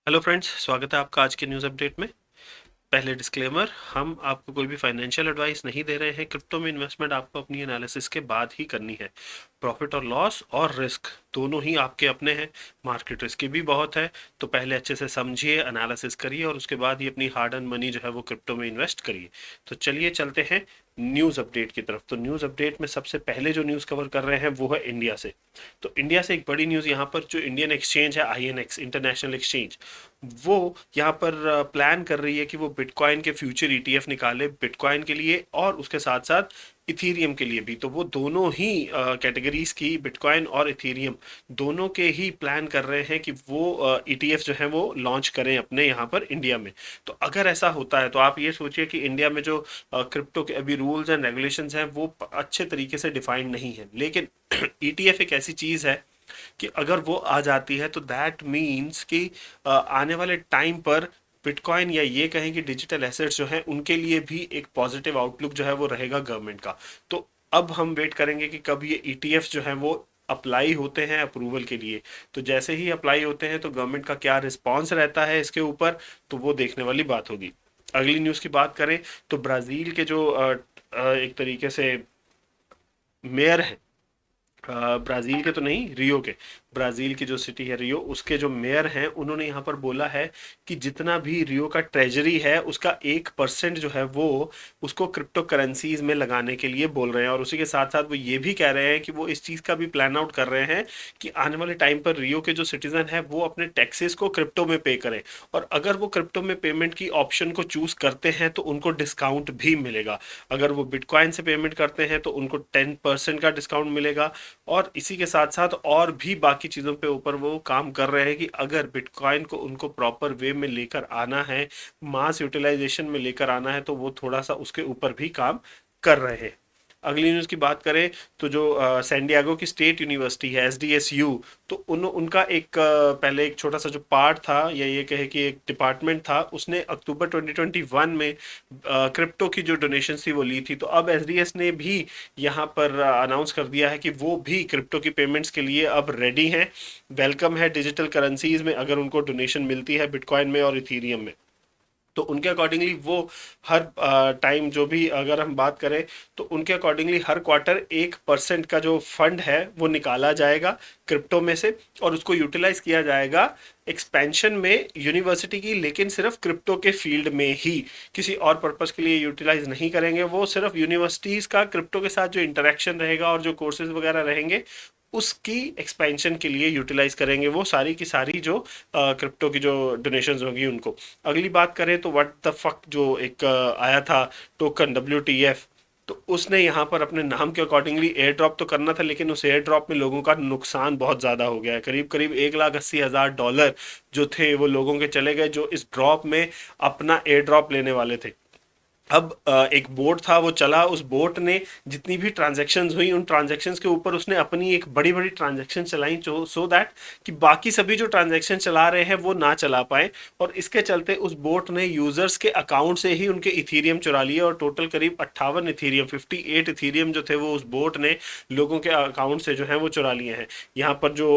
Hello friends, स्वागत है आपका आज के न्यूज़ अपडेट में। पहले डिस्क्लेमर, हम आपको कोई भी फाइनेंशियल एडवाइस नहीं दे रहे हैं। क्रिप्टो में इन्वेस्टमेंट आपको अपनी एनालिसिस के बाद ही करनी है। प्रॉफिट और लॉस और रिस्क दोनों ही आपके अपने हैं। मार्केट रिस्क भी बहुत है, तो पहले अच्छे से समझिए, एनालिसिस करिए और उसके बाद ही अपनी हार्ड अर्न मनी जो है वो क्रिप्टो में इन्वेस्ट करिए। तो चलिए चलते हैं न्यूज़ अपडेट की तरफ। तो न्यूज़ अपडेट में सबसे पहले जो न्यूज़ कवर कर रहे हैं वो है इंडिया से। तो इंडिया से एक बड़ी न्यूज़ यहाँ पर, जो इंडियन एक्सचेंज है आईएनएक्स इंटरनेशनल एक्सचेंज, वो यहाँ पर प्लान कर रही है कि वो बिटकॉइन के फ्यूचर ईटीएफ निकाले, बिटकॉइन के लिए और उसके साथ साथ इथीरियम के लिए भी। तो वो दोनों ही कैटेगरीज की, बिटकॉइन और इथीरियम दोनों के ही प्लान कर रहे हैं कि वो ईटीएफ जो है वो लॉन्च करें अपने यहाँ पर इंडिया में। तो अगर ऐसा होता है तो आप ये सोचिए कि इंडिया में जो क्रिप्टो के अभी रूल्स एंड रेगुलेशंस हैं वो अच्छे तरीके से डिफाइंड नहीं है। लेकिन ईटीएफ एक ऐसी चीज़ है कि अगर वो आ जाती है तो दैट मीन्स कि आने वाले टाइम पर बिटकॉइन, या ये कहें कि डिजिटल एसेट्स जो हैं उनके लिए भी एक पॉजिटिव आउटलुक जो है वो रहेगा गवर्नमेंट का। तो अब हम वेट करेंगे कि कब ये ईटीएफ जो है वो अप्लाई होते हैं अप्रूवल के लिए। तो जैसे ही अप्लाई होते हैं तो गवर्नमेंट का क्या रिस्पॉन्स रहता है इसके ऊपर, तो वो देखने वाली बात होगी। अगली न्यूज़ की बात करें तो ब्राज़ील के जो एक तरीके से मेयर हैं, ब्राज़ील के तो नहीं, रियो के, ब्राज़ील की जो सिटी है रियो, उसके जो मेयर हैं उन्होंने यहाँ पर बोला है कि जितना भी रियो का ट्रेजरी है उसका 1% जो है वो उसको क्रिप्टो करेंसीज में लगाने के लिए बोल रहे हैं। और उसी के साथ साथ वो ये भी कह रहे हैं कि वो इस चीज़ का भी प्लान आउट कर रहे हैं कि आने वाले टाइम पर रियो के जो सिटीजन है वो अपने टैक्सेस को क्रिप्टो में पे करें। और अगर वो क्रिप्टो में पेमेंट की ऑप्शन को चूज करते हैं तो उनको डिस्काउंट भी मिलेगा। अगर वो बिटकॉइन से पेमेंट करते हैं तो उनको 10% का डिस्काउंट मिलेगा। और इसी के साथ साथ और भी बाकी चीज़ों पे ऊपर वो काम कर रहे हैं कि अगर बिटकॉइन को उनको प्रॉपर वे में लेकर आना है, मास यूटिलाइजेशन में लेकर आना है, तो वो थोड़ा सा उसके ऊपर भी काम कर रहे हैं। अगली न्यूज़ की बात करें तो जो सैन डिएगो की स्टेट यूनिवर्सिटी है एसडीएसयू, तो उनका एक पहले एक छोटा सा जो पार्ट था, या ये कहे कि एक डिपार्टमेंट था, उसने अक्टूबर 2021 में क्रिप्टो की जो डोनेशन थी वो ली थी। तो अब एसडीएस ने भी यहाँ पर अनाउंस कर दिया है कि वो भी क्रिप्टो की पेमेंट्स के लिए अब रेडी हैं। वेलकम है डिजिटल करेंसीज में अगर उनको डोनेशन मिलती है बिटकॉइन में और इथीरियम में। तो उनके अकॉर्डिंगली वो हर टाइम जो भी अगर हम बात करें तो उनके अकॉर्डिंगली हर क्वार्टर 1% का जो फंड है वो निकाला जाएगा क्रिप्टो में से, और उसको यूटिलाइज किया जाएगा एक्सपेंशन में यूनिवर्सिटी की, लेकिन सिर्फ क्रिप्टो के फील्ड में ही, किसी और पर्पस के लिए यूटिलाइज नहीं करेंगे। वो सिर्फ यूनिवर्सिटीज़ का क्रिप्टो के साथ जो इंटरेक्शन रहेगा और जो कोर्सेज वगैरह रहेंगे उसकी एक्सपेंशन के लिए यूटिलाइज करेंगे वो सारी की सारी जो क्रिप्टो की जो डोनेशंस होगी उनको। अगली बात करें तो व्हाट द फक जो एक आया था टोकन WTF, तो उसने यहाँ पर अपने नाम के अकॉर्डिंगली एयर ड्रॉप तो करना था, लेकिन उस एयर ड्रॉप में लोगों का नुकसान बहुत ज़्यादा हो गया है। करीब करीब 1,80,000 डॉलर जो थे वो लोगों के चले गए, जो इस ड्रॉप में अपना एयर ड्रॉप लेने वाले थे। अब एक बोट था वो चला, उस बोट ने जितनी भी ट्रांजैक्शंस हुई उन ट्रांजैक्शंस के ऊपर उसने अपनी एक बड़ी बड़ी ट्रांजैक्शन चलाई, जो सो दैट कि बाकी सभी जो ट्रांजैक्शन चला रहे हैं वो ना चला पाए। और इसके चलते उस बोट ने यूजर्स के अकाउंट से ही उनके इथीरियम चुरा लिए, और टोटल करीब 58 इथीरियम, 58 इथीरियम जो थे वो उस बोट ने लोगों के अकाउंट से जो है वो चुरा लिए हैं। यहाँ पर जो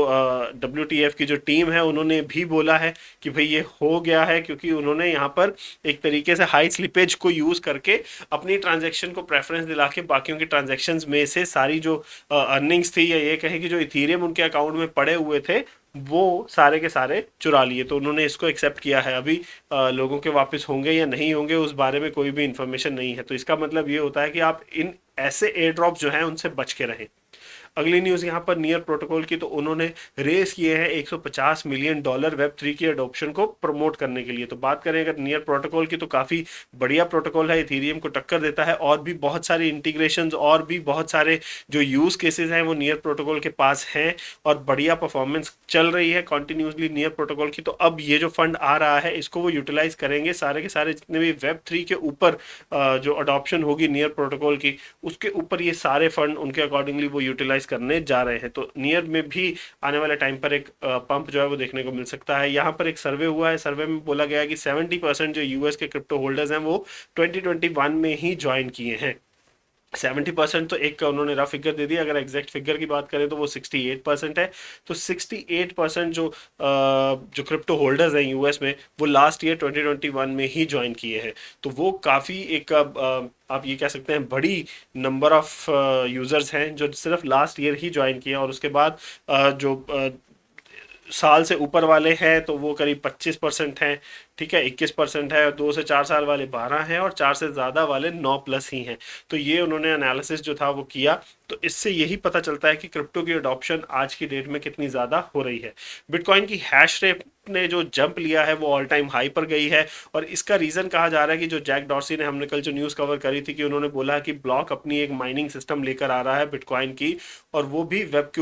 WTF की जो टीम है उन्होंने भी बोला है कि भाई ये हो गया है क्योंकि उन्होंने यहाँ पर एक तरीके से हाई स्लिपेज को यूज करके अपनी ट्रांजैक्शन को प्रेफरेंस दिला के बाकियों की ट्रांजैक्शंस में से सारी जो अर्निंग्स थी, या ये कहें कि जो इथीरियम उनके अकाउंट में पड़े हुए थे, वो सारे के सारे चुरा लिए। तो उन्होंने इसको एक्सेप्ट किया है। अभी लोगों के वापस होंगे या नहीं होंगे उस बारे में कोई भी इंफॉर्मेशन नहीं है। तो इसका मतलब ये होता है कि आप इन ऐसे एयर ड्रॉप जो हैं उनसे बच के रहें। अगली न्यूज़ यहाँ पर नियर प्रोटोकॉल की, तो उन्होंने रेस किए हैं $150 मिलियन वेब 3 की अडोप्शन को प्रमोट करने के लिए। तो बात करें अगर नियर प्रोटोकॉल की, तो काफ़ी बढ़िया प्रोटोकॉल है, इथीरियम को टक्कर देता है, और भी बहुत सारे इंटीग्रेशंस और भी बहुत सारे जो यूज़ केसेस हैं वो नियर प्रोटोकॉल के पास हैं, और बढ़िया परफॉर्मेंस चल रही है कंटिन्यूसली नियर प्रोटोकॉल की। तो अब ये जो फंड आ रहा है इसको वो यूटिलाइज करेंगे सारे के सारे जितने भी वेब 3 के ऊपर जो अडॉप्शन होगी नियर प्रोटोकॉल की, उसके ऊपर ये सारे फंड उनके अकॉर्डिंगली वो यूटिलाइज करने जा रहे हैं। तो नियर में भी आने वाले टाइम पर एक पंप जो है वो देखने को मिल सकता है। यहाँ पर एक सर्वे हुआ है, सर्वे में बोला गया है कि 70% जो यूएस के क्रिप्टो होल्डर्स हैं वो 2021 में ही ज्वाइन किए हैं। 70% तो एक का उन्होंने रफ फिगर दे दिया, अगर एग्जैक्ट फिगर की बात करें तो वो 68% है। तो 68% जो क्रिप्टो होल्डर्स हैं यूएस में, वो लास्ट ईयर 2021 में ही ज्वाइन किए हैं। तो वो काफ़ी एक आप ये कह सकते हैं बड़ी नंबर ऑफ यूज़र्स हैं जो सिर्फ लास्ट ईयर ही ज्वाइन किए हैं। और उसके बाद जो साल से ऊपर वाले हैं तो वो करीब 25% हैं, ठीक है, 21% है, और 2 से 4 साल वाले 12 हैं, और 4 से ज़्यादा वाले 9+ ही हैं। तो ये उन्होंने एनालिसिस जो था वो किया। तो इससे यही पता चलता है कि क्रिप्टो की अडॉप्शन आज की डेट में कितनी ज़्यादा हो रही है। बिटकॉइन की हैश रेट ने जो जंप लिया है वो ऑल टाइम हाई पर गई है। और इसका रीज़न कहा जा रहा है कि जो जैक डॉर्सी ने, हमने कल जो न्यूज़ कवर करी थी कि उन्होंने बोला कि ब्लॉक अपनी एक माइनिंग सिस्टम लेकर आ रहा है बिटकॉइन की, और वो भी वेब के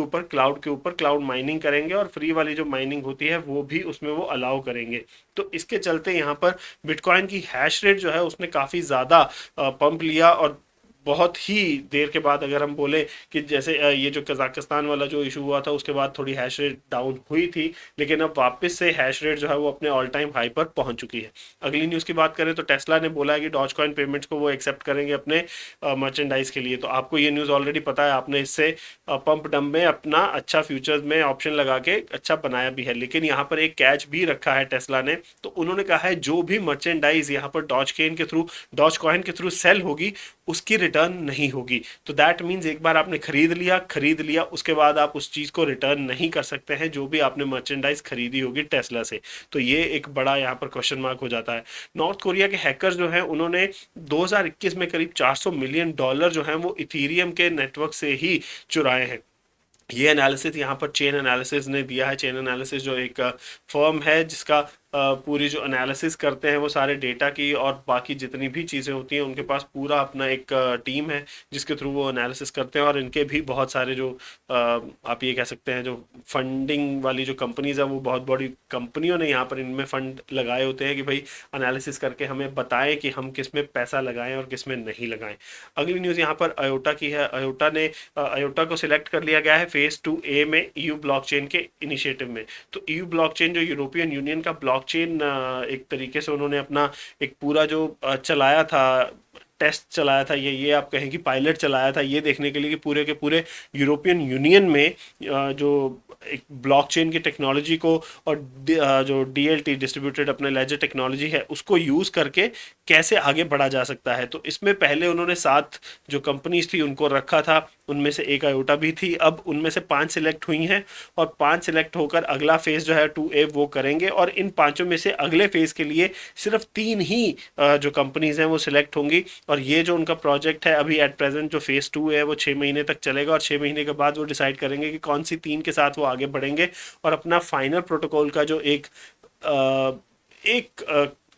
ऊपर क्लाउड माइनिंग करेंगे, और फ्री वाली जो माइनिंग होती है वो भी उसमें वो अलाउ करेंगे। तो इसके चलते यहाँ पर बिटकॉइन की हैश रेट जो है उसने काफ़ी ज़्यादा पंप लिया। और बहुत ही देर के बाद अगर हम बोले कि जैसे ये जो कजाकिस्तान वाला जो इशू हुआ था उसके बाद थोड़ी हैश रेट डाउन हुई थी, लेकिन अब वापस से हैश रेट जो है वो अपने ऑल टाइम हाई पर पहुंच चुकी है। अगली न्यूज़ की बात करें तो टेस्ला ने बोला है कि डॉज कॉइन पेमेंट्स को वो एक्सेप्ट करेंगे अपने मर्चेंडाइज के लिए। तो आपको ये न्यूज़ ऑलरेडी पता है, आपने इससे पंप डंप में अपना अच्छा फ्यूचर्स में ऑप्शन लगा के अच्छा बनाया भी है। लेकिन यहाँ पर एक कैच भी रखा है टेस्ला ने। तो उन्होंने कहा है जो भी मर्चेंडाइज यहाँ पर डॉज कॉइन के थ्रू सेल होगी उसकी रिटर्न नहीं होगी। तो दैट मीन्स एक बार आपने खरीद लिया उसके बाद आप उस चीज़ को रिटर्न नहीं कर सकते हैं, जो भी आपने मर्चेंडाइज खरीदी होगी टेस्ला से। तो ये एक बड़ा यहाँ पर क्वेश्चन मार्क हो जाता है। नॉर्थ कोरिया के हैकर्स जो हैं उन्होंने 2021 में करीब $400 मिलियन जो हैं वो इथीरियम के नेटवर्क से ही चुराए हैं। ये एनालिसिस यहाँ पर चेन एनालिसिस ने दिया है। चेन एनालिसिस जो एक फर्म है जिसका पूरी जो एनालिसिस करते हैं वो सारे डेटा की और बाकी जितनी भी चीज़ें होती हैं, उनके पास पूरा अपना एक टीम है जिसके थ्रू वो एनालिसिस करते हैं। और इनके भी बहुत सारे जो आप ये कह सकते हैं जो फंडिंग वाली जो कंपनीज है, वो बहुत बड़ी कंपनियों ने यहाँ पर इनमें फंड लगाए होते हैं कि भाई एनालिसिस करके हमें बताएं कि हम किस में पैसा लगाएं और किस में नहीं लगाएं। अगली न्यूज़ यहाँ पर अयोटा की है। अयोटा को सिलेक्ट कर लिया गया है फेज 2A में ईयू ब्लॉकचेन के इनिशिएटिव में। तो ईयू ब्लॉकचेन जो यूरोपियन यूनियन का ब्लॉकचेन एक तरीके से उन्होंने अपना एक पूरा जो चलाया था, टेस्ट चलाया था, ये आप कहें कि पायलट चलाया था, ये देखने के लिए कि पूरे के पूरे यूरोपियन यूनियन में जो एक ब्लॉकचेन की टेक्नोलॉजी को और जो DLT डिस्ट्रीब्यूटेड अपने लेजर टेक्नोलॉजी है उसको यूज़ करके कैसे आगे बढ़ा जा सकता है। तो इसमें पहले उन्होंने 7 जो कंपनीज थी उनको रखा था, उनमें से एक अयोटा भी थी। अब उनमें से 5 सिलेक्ट हुई हैं, और 5 सिलेक्ट होकर अगला फेज़ जो है 2A वो करेंगे। और इन पाँचों में से अगले फेज़ के लिए सिर्फ 3 ही जो कंपनीज हैं वो सिलेक्ट होंगी। और ये जो उनका प्रोजेक्ट है अभी एट प्रेजेंट जो फेज़ 2 है वो 6 महीने तक चलेगा, और 6 महीने के बाद वो डिसाइड करेंगे कि कौन सी 3 के साथ वो आगे बढ़ेंगे। और अपना फाइनल प्रोटोकॉल का जो एक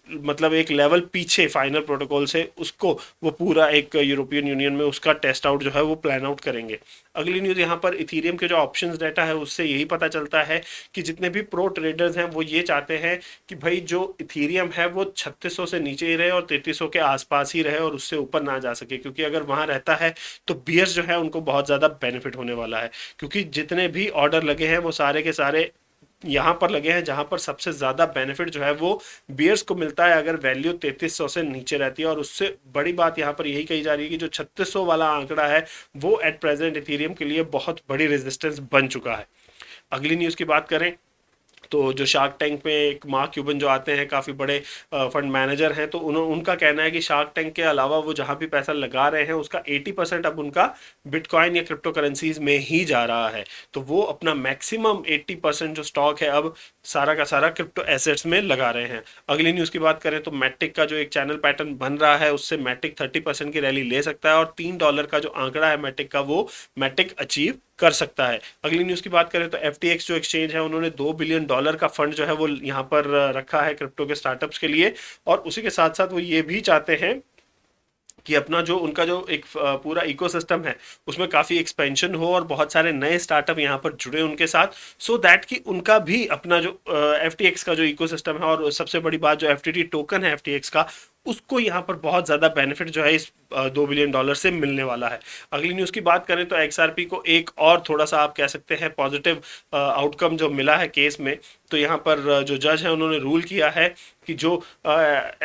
मतलब एक लेवल पीछे फाइनल प्रोटोकॉल से उसको वो पूरा एक यूरोपियन यूनियन में उसका टेस्ट आउट जो है वो प्लान आउट करेंगे। अगली न्यूज़ यहाँ पर इथीरियम के जो ऑप्शंस डाटा है उससे यही पता चलता है कि जितने भी प्रो ट्रेडर्स हैं वो ये चाहते हैं कि भाई जो इथीरियम है वो 3600 से नीचे ही रहे और 3300 के आसपास ही रहे और उससे ऊपर ना जा सके, क्योंकि अगर वहाँ रहता है तो बियर्स जो है उनको बहुत ज़्यादा बेनिफिट होने वाला है। क्योंकि जितने भी ऑर्डर लगे हैं वो सारे के सारे यहाँ पर लगे हैं जहाँ पर सबसे ज़्यादा बेनिफिट जो है वो बियर्स को मिलता है अगर वैल्यू 3300 से नीचे रहती है। और उससे बड़ी बात यहाँ पर यही कही जा रही है कि जो 3600 वाला आंकड़ा है वो एट प्रेजेंट इथेरियम के लिए बहुत बड़ी रेजिस्टेंस बन चुका है। अगली न्यूज़ की बात करें तो जो शार्क टैंक में एक मार्क क्यूबन जो आते हैं, काफ़ी बड़े फंड मैनेजर हैं, तो उनका कहना है कि शार्क टैंक के अलावा वो जहाँ भी पैसा लगा रहे हैं उसका 80% अब उनका बिटकॉइन या क्रिप्टो करेंसीज में ही जा रहा है। तो वो अपना मैक्सिमम 80% जो स्टॉक है अब सारा का सारा क्रिप्टो एसेट्स में लगा रहे हैं। अगली न्यूज़ की बात करें तो मैटिक का जो एक चैनल पैटर्न बन रहा है उससे मैटिक 30% की रैली ले सकता है, और $3 का जो आंकड़ा है मैटिक का वो मैटिक अचीव कर सकता है। अगली न्यूज़ की बात करें तो FTX जो एक्सचेंज है उन्होंने $2 बिलियन का फंड जो है वो यहाँ पर रखा है क्रिप्टो के स्टार्टअप्स के लिए। और उसी के साथ साथ वो ये भी चाहते हैं कि अपना जो उनका जो एक पूरा इकोसिस्टम है उसमें काफ़ी एक्सपेंशन हो और बहुत सारे नए स्टार्टअप यहाँ पर जुड़े उनके साथ, सो दैट कि उनका भी अपना जो FTX का जो इकोसिस्टम है, और सबसे बड़ी बात जो FTT टोकन है FTX का उसको यहाँ पर बहुत ज़्यादा बेनिफिट जो है इस $2 बिलियन से मिलने वाला है। अगली न्यूज़ की बात करें तो XRP को एक और थोड़ा सा आप कह सकते हैं पॉजिटिव आउटकम जो मिला है केस में। तो यहाँ पर जो जज है उन्होंने रूल किया है कि जो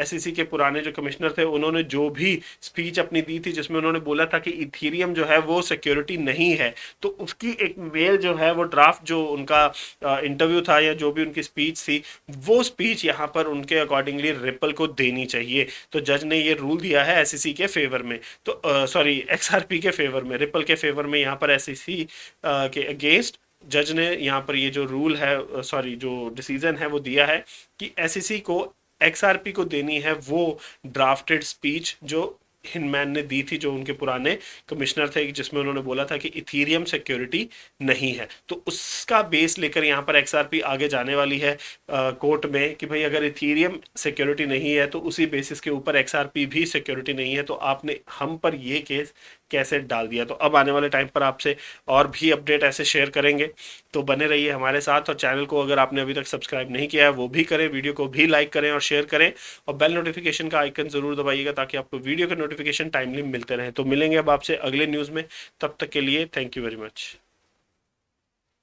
SEC के पुराने जो कमिश्नर थे उन्होंने जो भी स्पीच अपनी दी थी जिसमें उन्होंने बोला था कि इथीरियम जो है वो सिक्योरिटी नहीं है, तो उसकी एक मेल जो है वो ड्राफ्ट जो उनका इंटरव्यू था या जो भी उनकी स्पीच थी, वो स्पीच यहाँ पर उनके अकॉर्डिंगली रिपल को देनी चाहिए। तो जज ने ये रूल दिया है SEC के फेवर में, तो सॉरी XRP के फेवर में, रिपल के फेवर में यहाँ पर SEC के अगेंस्ट जज ने यहाँ पर ये जो रूल है, सॉरी जो डिसीजन है वो दिया है कि SEC को XRP को देनी है वो ड्राफ्टेड स्पीच जो हिनमैन ने दी थी, जो उनके पुराने कमिश्नर थे, जिसमें उन्होंने बोला था कि इथीरियम सिक्योरिटी नहीं है। तो उसका बेस लेकर यहाँ पर XRP आगे जाने वाली है कोर्ट में कि भाई अगर इथीरियम सिक्योरिटी नहीं है तो उसी बेसिस के ऊपर XRP भी सिक्योरिटी नहीं है, तो आपने हम पर ये केस कैसे डाल दिया। तो अब आने वाले टाइम पर आपसे और भी अपडेट ऐसे शेयर करेंगे, तो बने रहिए हमारे साथ। और चैनल को अगर आपने अभी तक सब्सक्राइब नहीं किया है वो भी करें, वीडियो को भी लाइक करें और शेयर करें, और बेल नोटिफिकेशन का आइकन जरूर दबाइएगा ताकि आपको वीडियो के नोटिफिकेशन टाइमली मिलते रहें। तो मिलेंगे अब आपसे अगले न्यूज़ में, तब तक के लिए थैंक यू वेरी मच।